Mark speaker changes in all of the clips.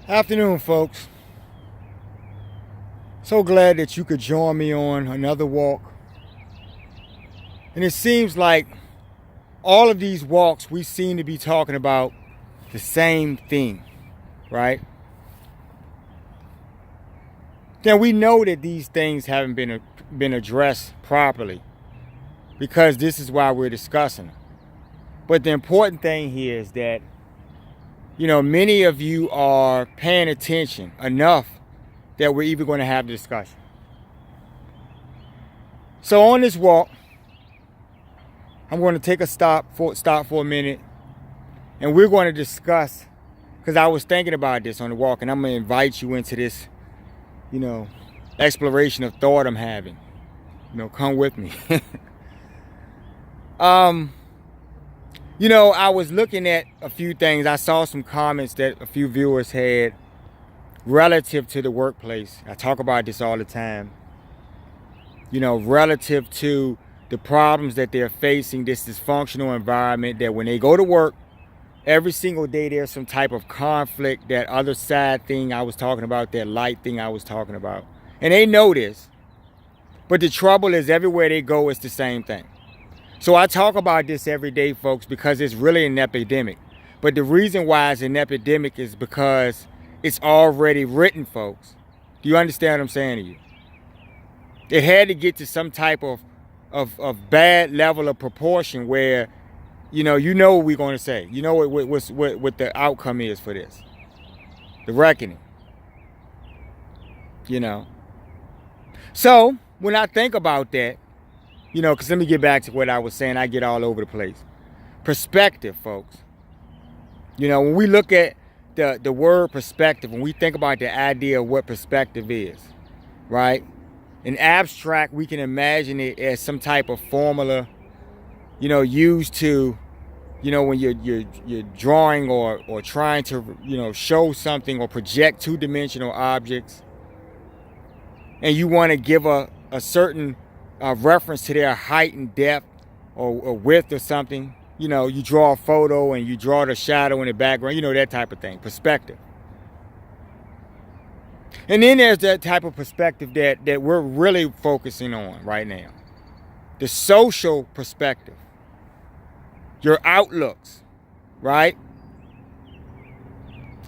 Speaker 1: Afternoon, folks. So glad that you could join me on another walk. And it seems like all of these walks, we seem to be talking about the same thing, right? Now, we know that these things haven't been addressed properly because this is why we're discussing them. But the important thing here is that, many of you are paying attention enough that we're even going to have the discussion. So on this walk, I'm going to take a stop for a minute, and we're going to discuss, because I was thinking about this on the walk, and I'm going to invite you into this, exploration of thought I'm having. Come with me. I was looking at a few things. I saw some comments that a few viewers had relative to the workplace. I talk about this all the time. Relative to the problems that they're facing, this dysfunctional environment, that when they go to work, every single day there's some type of conflict, that other side thing I was talking about, that light thing I was talking about. And they know this. But the trouble is, everywhere they go, it's the same thing. So I talk about this every day, folks, because it's really an epidemic. But the reason why it's an epidemic is because it's already written, folks. Do you understand what I'm saying to you? It had to get to some type of bad level of proportion where, you know what we're going to say. You know what the outcome is for this. The reckoning. So when I think about that, because let me get back to what I was saying. I get all over the place. Perspective, folks. When we look at the word perspective, when we think about the idea of what perspective is, right? In abstract, we can imagine it as some type of formula, used to, when you're drawing or trying to, show something or project two-dimensional objects, and you want to give a certain reference to their height and depth or width or something. You draw a photo and you draw the shadow in the background, that type of thing. Perspective. And then there's that type of perspective that we're really focusing on right now. The social perspective. Your outlooks, right?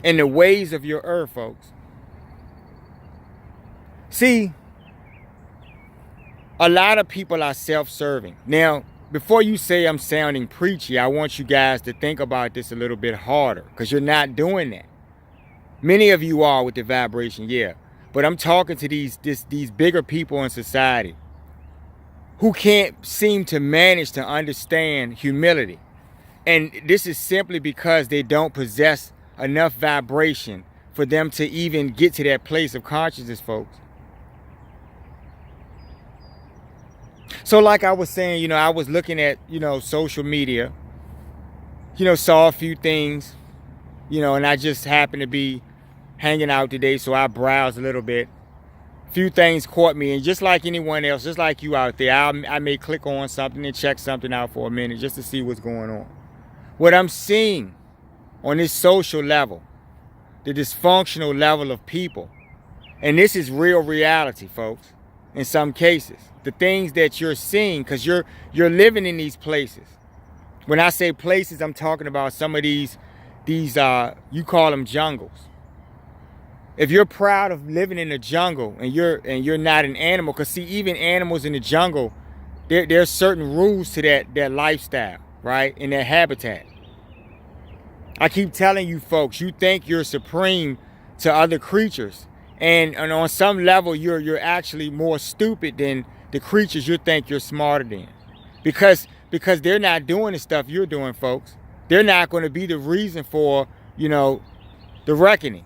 Speaker 1: And the ways of your earth, folks. See, a lot of people are self-serving. Now, before you say I'm sounding preachy, I want you guys to think about this a little bit harder, because you're not doing that. Many of you are with the vibration, yeah. But I'm talking to these bigger people in society who can't seem to manage to understand humility. And this is simply because they don't possess enough vibration for them to even get to that place of consciousness, folks. So like I was saying, I was looking at, social media, saw a few things, and I just happened to be hanging out today, so I browsed a little bit. A few things caught me, and just like anyone else, just like you out there, I may click on something and check something out for a minute just to see what's going on. What I'm seeing on this social level, the dysfunctional level of people, and this is real reality, folks, in some cases. The things that you're seeing, because you're living in these places. When I say places, I'm talking about some of these you call them jungles. If you're proud of living in the jungle and you're not an animal, because see, even animals in the jungle, there's certain rules to that lifestyle, right? In their habitat. I keep telling you folks, you think you're supreme to other creatures, and on some level you're actually more stupid than the creatures you think you're smarter than, because they're not doing the stuff you're doing, folks. They're not going to be the reason for the reckoning.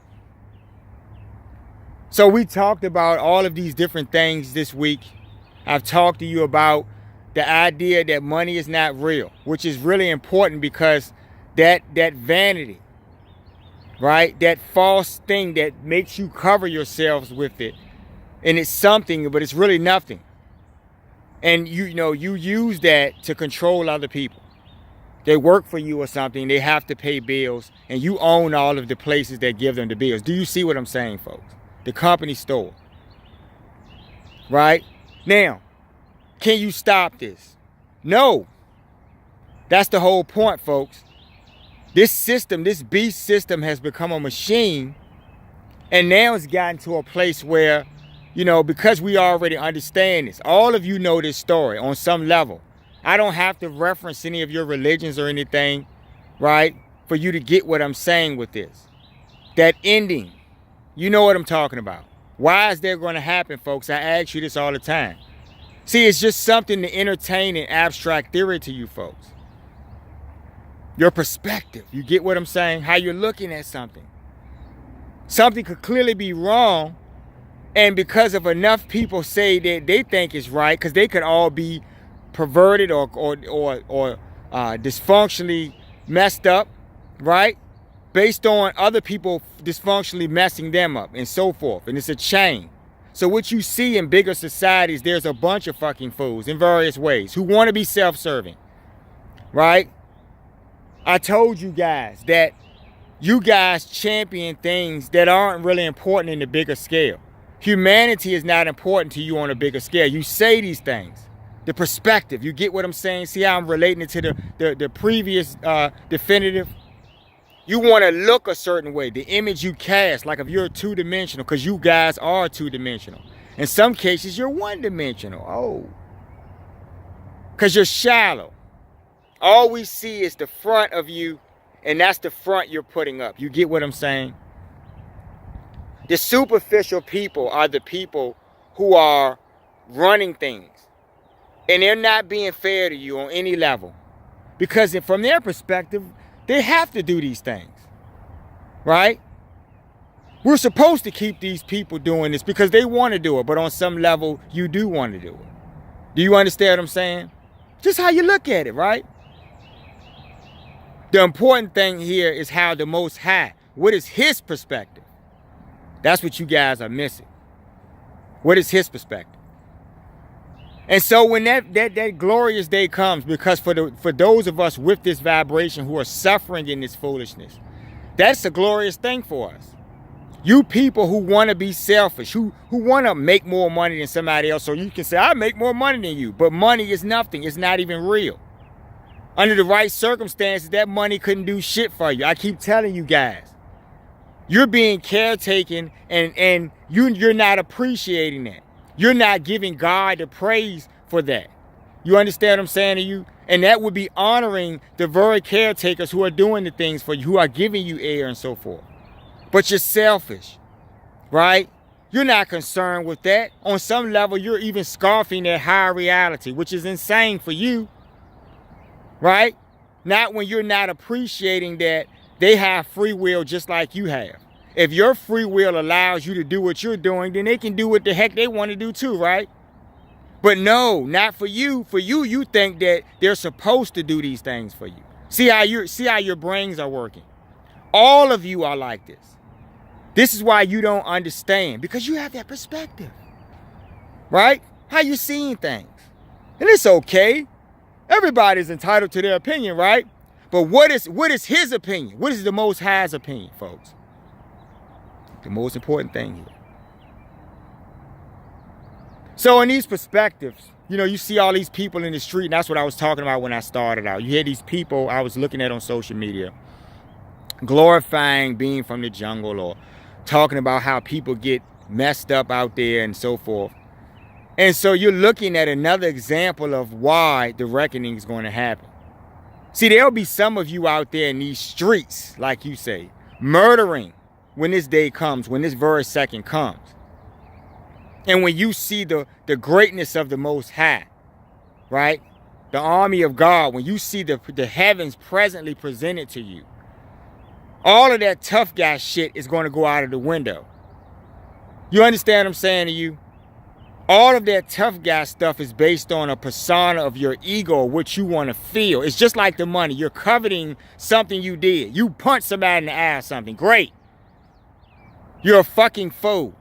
Speaker 1: So we talked about all of these different things this week. I've talked to you about the idea that money is not real, which is really important, because that vanity, right? That false thing that makes you cover yourselves with it, and it's something, but it's really nothing. And you use that to control other people. They work for you or something. They have to pay bills, and you own all of the places that give them the bills. Do you see what I'm saying, folks? The company store. Right? Now, can you stop this? No. That's the whole point, folks. This system, this beast system has become a machine, and now it's gotten to a place where, you know, because we already understand this, all of you know this story on some level. I don't have to reference any of your religions or anything, right, for you to get what I'm saying with this. That ending, you know what I'm talking about. Why is that going to happen, folks? I ask you this all the time. See, it's just something to entertain and abstract theory to you folks. Your perspective, you get what I'm saying? How you're looking at something. Something could clearly be wrong, and because of enough people say that they think it's right, because they could all be perverted or dysfunctionally messed up, right? Based on other people dysfunctionally messing them up and so forth. And it's a chain. So what you see in bigger societies, there's a bunch of fucking fools in various ways who want to be self-serving, right? I told you guys that you guys champion things that aren't really important in the bigger scale. Humanity is not important to you on a bigger scale. You say these things. The perspective, you get what I'm saying? See how I'm relating it to the previous definitive? You want to look a certain way. The image you cast, like if you're two-dimensional, because you guys are two-dimensional. In some cases, you're one-dimensional. Oh. Because you're shallow. All we see is the front of you, and that's the front you're putting up. You get what I'm saying? The superficial people are the people who are running things. And they're not being fair to you on any level. Because from their perspective, they have to do these things. Right? We're supposed to keep these people doing this because they want to do it. But on some level, you do want to do it. Do you understand what I'm saying? Just how you look at it, right? The important thing here is how the Most High, what is his perspective? That's what you guys are missing. What is his perspective? And so when that glorious day comes, because for those of us with this vibration who are suffering in this foolishness, that's a glorious thing for us. You people who want to be selfish, who want to make more money than somebody else, so you can say, I make more money than you. But money is nothing. It's not even real. Under the right circumstances, that money couldn't do shit for you. I keep telling you guys. You're being caretaken, and you're not appreciating that. You're not giving God the praise for that. You understand what I'm saying to you? And that would be honoring the very caretakers who are doing the things for you, who are giving you air and so forth. But you're selfish, right? You're not concerned with that. On some level, you're even scoffing at higher reality, which is insane for you, right? Not when you're not appreciating that they have free will just like you have. If your free will allows you to do what you're doing, then they can do what the heck they want to do too, right? But no, not for you. For you, you think that they're supposed to do these things for you. See how your brains are working. All of you are like this. This is why you don't understand, because you have that perspective, right? How you seeing things. And it's okay. Everybody's entitled to their opinion, right? But what is his opinion? What is the Most High's opinion, folks? The most important thing here. So in these perspectives, you know, you see all these people in the street, and that's what I was talking about when I started out. You hear these people I was looking at on social media glorifying being from the jungle, or talking about how people get messed up out there and so forth. And so you're looking at another example of why the reckoning is going to happen. See, there'll be some of you out there in these streets, like you say, murdering when this day comes, when this very second comes. And when you see the greatness of the Most High, right? The army of God, when you see the heavens presently presented to you, all of that tough guy shit is going to go out of the window. You understand what I'm saying to you? All of that tough guy stuff is based on a persona of your ego, what you want to feel. It's just like the money. You're coveting something you did. You punched somebody in the eye or something. Great. You're a fucking fool.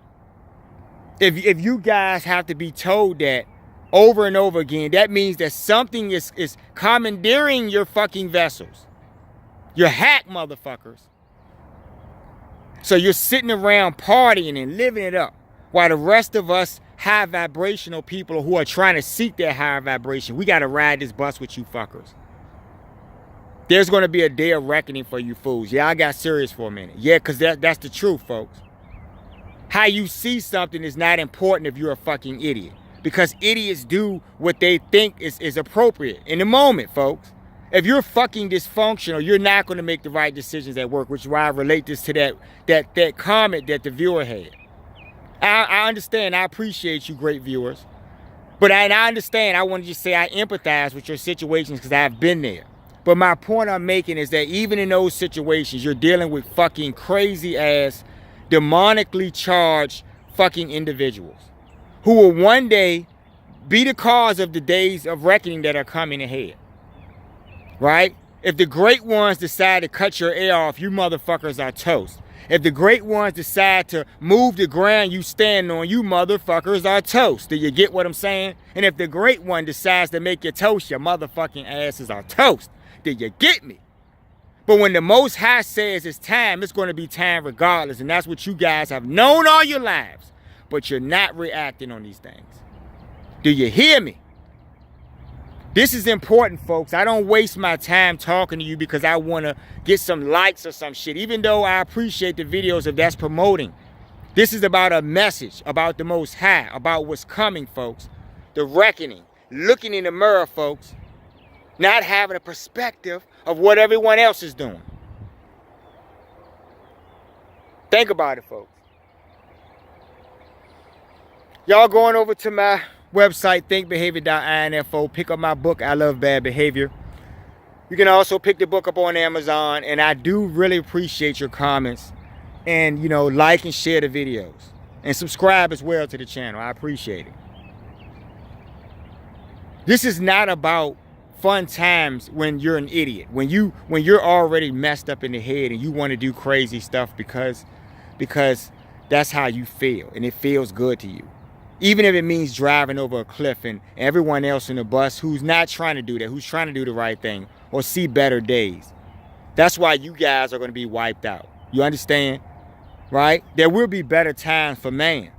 Speaker 1: If you guys have to be told that over and over again, that means that something is commandeering your fucking vessels. You're hack motherfuckers. So you're sitting around partying and living it up while the rest of us high vibrational people who are trying to seek that higher vibration, we got to ride this bus with you fuckers. There's going to be a day of reckoning for you fools. Yeah, I got serious for a minute. Yeah, because that's the truth, folks. How you see something is not important if you're a fucking idiot. Because idiots do what they think is appropriate in the moment, folks. If you're fucking dysfunctional, you're not going to make the right decisions at work, which is why I relate this to that comment that the viewer had. I understand. I appreciate you, great viewers. But I understand. I want to just say I empathize with your situations because I've been there. But my point I'm making is that even in those situations, you're dealing with fucking crazy ass, demonically charged fucking individuals who will one day be the cause of the days of reckoning that are coming ahead. Right? If the great ones decide to cut your air off, you motherfuckers are toast. If the great ones decide to move the ground you stand on, you motherfuckers are toast. Do you get what I'm saying? And if the great one decides to make you toast, your motherfucking asses are toast. Do you get me? But when the Most High says it's time, it's going to be time regardless. And that's what you guys have known all your lives. But you're not reacting on these things. Do you hear me? This is important, folks. I don't waste my time talking to you because I want to get some likes or some shit. Even though I appreciate the videos if that's promoting. This is about a message about the Most High, about what's coming, folks. The reckoning. Looking in the mirror, folks. Not having a perspective of what everyone else is doing. Think about it, folks. Y'all going over to my website, thinkbehavior.info. Pick up my book, I Love Bad Behavior. You can also pick the book up on Amazon. And I do really appreciate your comments. And, like and share the videos. And subscribe as well to the channel. I appreciate it. This is not about fun times when you're an idiot. When you're already messed up in the head and you want to do crazy stuff because that's how you feel. And it feels good to you. Even if it means driving over a cliff and everyone else in the bus who's not trying to do that, who's trying to do the right thing or see better days. That's why you guys are going to be wiped out. You understand? Right? There will be better times for man.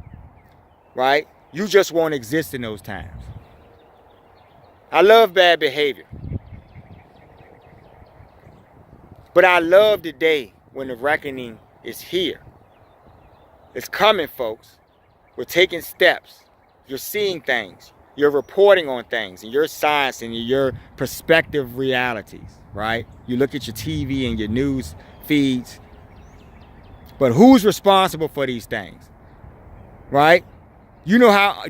Speaker 1: Right? You just won't exist in those times. I love bad behavior. But I love the day when the reckoning is here. It's coming, folks. We're taking steps. You're seeing things. You're reporting on things. And your science and your perspective realities, right? You look at your TV and your news feeds. But who's responsible for these things? Right? Do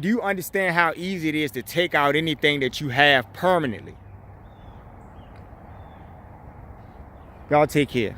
Speaker 1: you understand how easy it is to take out anything that you have permanently? Y'all take care.